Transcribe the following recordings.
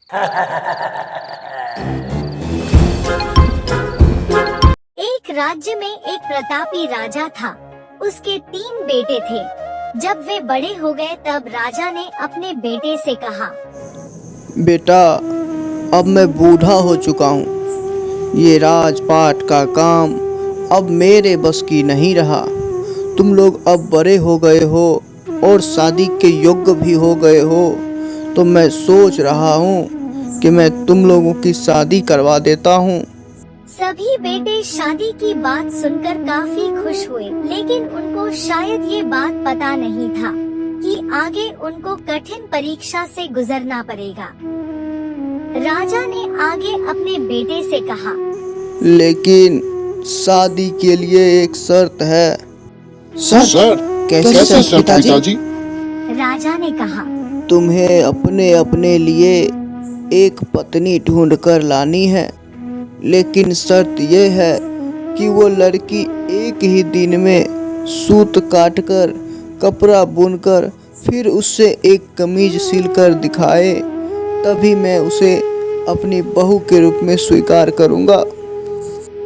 एक राज्य में एक प्रतापी राजा था। उसके 3 बेटे थे। जब वे बड़े हो गए तब राजा ने अपने बेटे से कहा, बेटा, अब मैं बूढ़ा हो चुका हूँ। ये राजपाट का काम अब मेरे बस की नहीं रहा। तुम लोग अब बड़े हो गए हो और शादी के योग्य भी हो गए हो, तो मैं सोच रहा हूँ कि मैं तुम लोगों की शादी करवा देता हूँ। सभी बेटे शादी की बात सुनकर काफी खुश हुए, लेकिन उनको शायद ये बात पता नहीं था कि आगे उनको कठिन परीक्षा से गुजरना पड़ेगा। राजा ने आगे अपने बेटे से कहा, लेकिन शादी के लिए एक शर्त है। शर्त? कैसे शर्त पिताजी? राजा ने कहा, तुम्हें अपने अपने लिए एक पत्नी ढूंढ कर लानी है, लेकिन शर्त यह है कि वो लड़की एक ही दिन में सूत काटकर, कपड़ा बुनकर, फिर उससे एक कमीज सिलकर दिखाए, तभी मैं उसे अपनी बहू के रूप में स्वीकार करूंगा।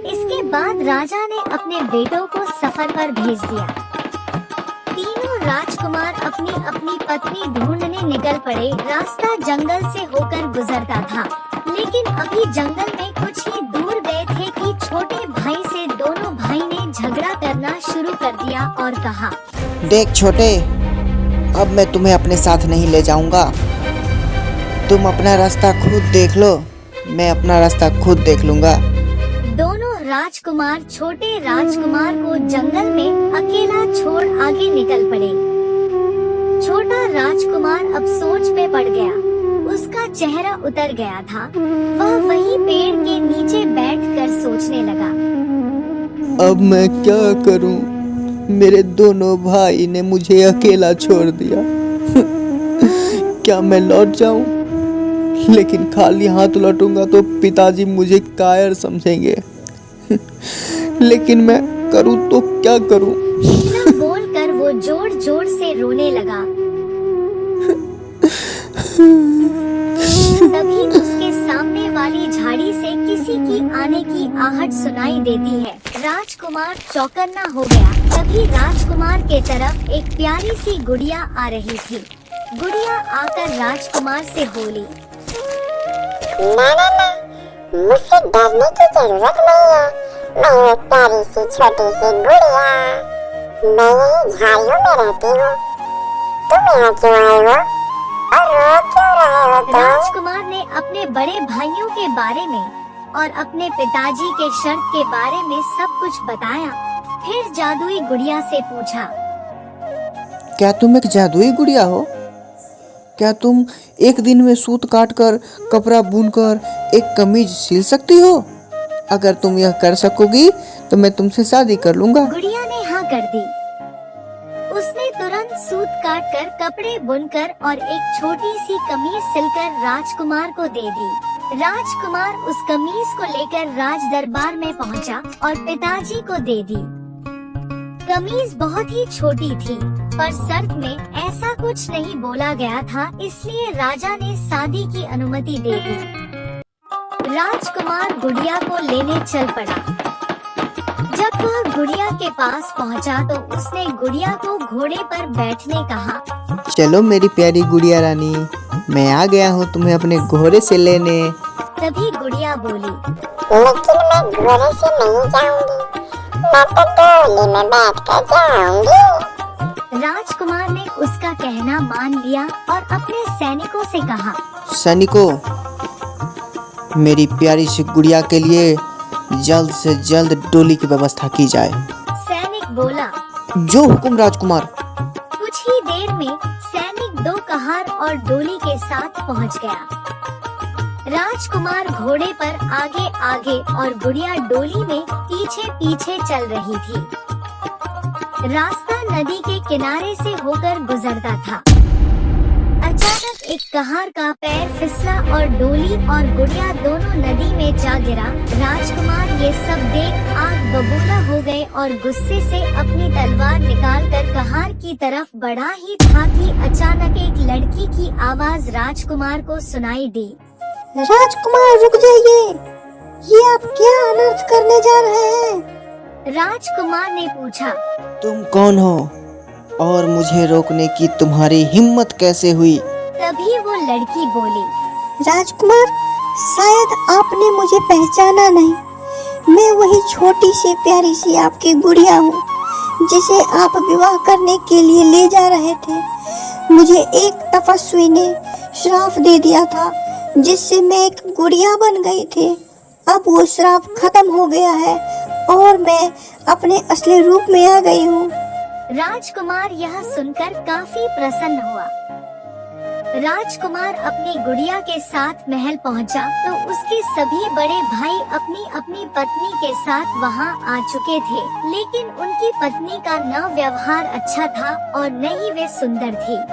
इसके बाद राजा ने अपने बेटों को सफर पर भेज दिया। तीनों राजकुमार अपनी अपनी पत्नी ढूंढने निकल पड़े। रास्ता जंगल से होकर गुजरता था, लेकिन अभी जंगल में कुछ ही दूर गए थे कि छोटे भाई से दोनों भाई ने झगड़ा करना शुरू कर दिया और कहा, देख छोटे, अब मैं तुम्हें अपने साथ नहीं ले जाऊंगा। तुम अपना रास्ता खुद देख लो, मैं अपना रास्ता खुद देख लूंगा। दोनों राजकुमार छोटे राजकुमार को जंगल में अकेला छोड़ आगे निकल पड़े। छोटा राजकुमार अब सोच में पड़ गया। उसका चेहरा उतर गया था। वह वहीं पेड़ के नीचे बैठकर सोचने लगा, अब मैं क्या करूं? मेरे दोनों भाई ने मुझे अकेला छोड़ दिया। क्या मैं लौट जाऊं? लेकिन खाली हाथ लौटूंगा तो पिताजी मुझे कायर समझेंगे। लेकिन मैं करूं तो क्या करूं? इतना बोलकर वो जोर जोर से रोने लगा। तभी उसके सामने वाली झाड़ी से किसी की आने की आहट सुनाई देती है। राजकुमार चौकन्ना हो गया। तभी राजकुमार के तरफ एक प्यारी सी गुड़िया आ रही थी। गुड़िया आकर राजकुमार से बोली, ना, मुझसे डरने की जरूरत नहीं है। मैं एक प्यारी सी छोटी सी गुड़िया, मैं यही झाड़ियों में रहती हूँ। तुम यहाँ क्यों आए हो और रो क्यों रहे हो तुम? राजकुमार ने अपने बड़े भाइयों के बारे में और अपने पिताजी के शर्त के बारे में सब कुछ बताया। फिर जादुई गुड़िया से पूछा, क्या तुम एक जादुई गुड़िया हो? क्या तुम एक दिन में सूत काटकर, कपड़ा बुनकर एक कमीज सिल सकती हो? अगर तुम यह कर सकोगी तो मैं तुमसे शादी कर लूंगा। गुड़िया ने हाँ कर दी। उसने तुरंत सूत काटकर, कपड़े बुनकर और एक छोटी सी कमीज सिलकर राजकुमार को दे दी। राजकुमार उस कमीज को लेकर राज दरबार में पहुंचा और पिताजी को दे दी। कमीज बहुत ही छोटी थी, पर शर्त में ऐसा कुछ नहीं बोला गया था, इसलिए राजा ने शादी की अनुमति दे दी। राजकुमार गुड़िया को लेने चल पड़ा। जब वह गुड़िया के पास पहुंचा तो उसने गुड़िया को घोड़े पर बैठने कहा। चलो मेरी प्यारी गुड़िया रानी, मैं आ गया हूँ तुम्हें अपने घोड़े से लेने। तभी गुड़िया बोली, लेकिन मैं घोड़े से नहीं जाऊंगी, मैं तो डोली में बैठ कर जाऊंगी। राजकुमार ने उसका कहना मान लिया और अपने सैनिकों से कहा, सैनिकों, मेरी प्यारी सी गुड़िया के लिए जल्द से जल्द डोली की व्यवस्था की जाए। सैनिक बोला, जो हुकुम राजकुमार। कुछ ही देर में सैनिक 2 कहार और डोली के साथ पहुंच गया। राजकुमार घोड़े पर आगे आगे और गुड़िया डोली में पीछे पीछे चल रही थी। रास्ता नदी के किनारे से होकर गुजरता था। अचानक एक कहार का पैर फिसला और डोली और गुड़िया दोनों नदी में जा गिरा। राजकुमार ये सब देख आग बबूला हो गए और गुस्से से अपनी तलवार निकालकर कहार की तरफ बढ़ा ही था कि अचानक एक लड़की की आवाज राजकुमार को सुनाई दी। राजकुमार रुक जाइए, ये आप क्या अनर्थ करने जा रहे हैं? राजकुमार ने पूछा। तुम कौन हो और मुझे रोकने की तुम्हारी हिम्मत कैसे हुई? तभी वो लड़की बोली। राजकुमार, शायद आपने मुझे पहचाना नहीं। मैं वही छोटी सी प्यारी सी आपकी गुड़िया हूँ जिसे आप विवाह करने के लिए ले जा रहे थे। मुझे एक तपस्वी ने श्राप दे दिया था जिससे मैं एक गुड़िया बन गई थी। अब वो श्राप खत्म हो गया है और मैं अपने असली रूप में आ गई हूँ। राजकुमार यह सुनकर काफी प्रसन्न हुआ। राजकुमार अपनी गुड़िया के साथ महल पहुंचा तो उसके सभी बड़े भाई अपनी अपनी पत्नी के साथ वहां आ चुके थे, लेकिन उनकी पत्नी का न व्यवहार अच्छा था और न ही वे सुंदर थी।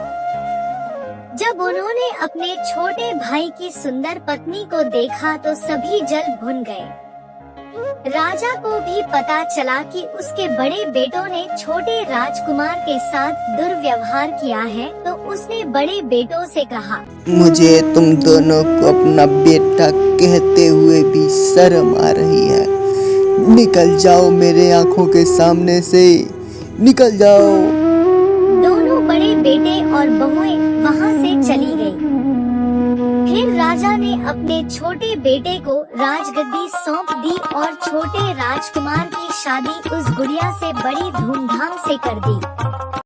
जब उन्होंने अपने छोटे भाई की सुंदर पत्नी को देखा तो सभी जल भुन गए। राजा को भी पता चला कि उसके बड़े बेटों ने छोटे राजकुमार के साथ दुर्व्यवहार किया है, तो उसने बड़े बेटों से कहा, मुझे तुम दोनों को अपना बेटा कहते हुए भी शर्म आ रही है। निकल जाओ मेरे आंखों के सामने से, निकल जाओ। दोनों बड़े बेटे और बहुएं वहां से चली गईं। फिर राजा ने अपने छोटे बेटे को राजगद्दी सौंप दी और छोटे राजकुमार की शादी उस गुड़िया से बड़ी धूमधाम से कर दी।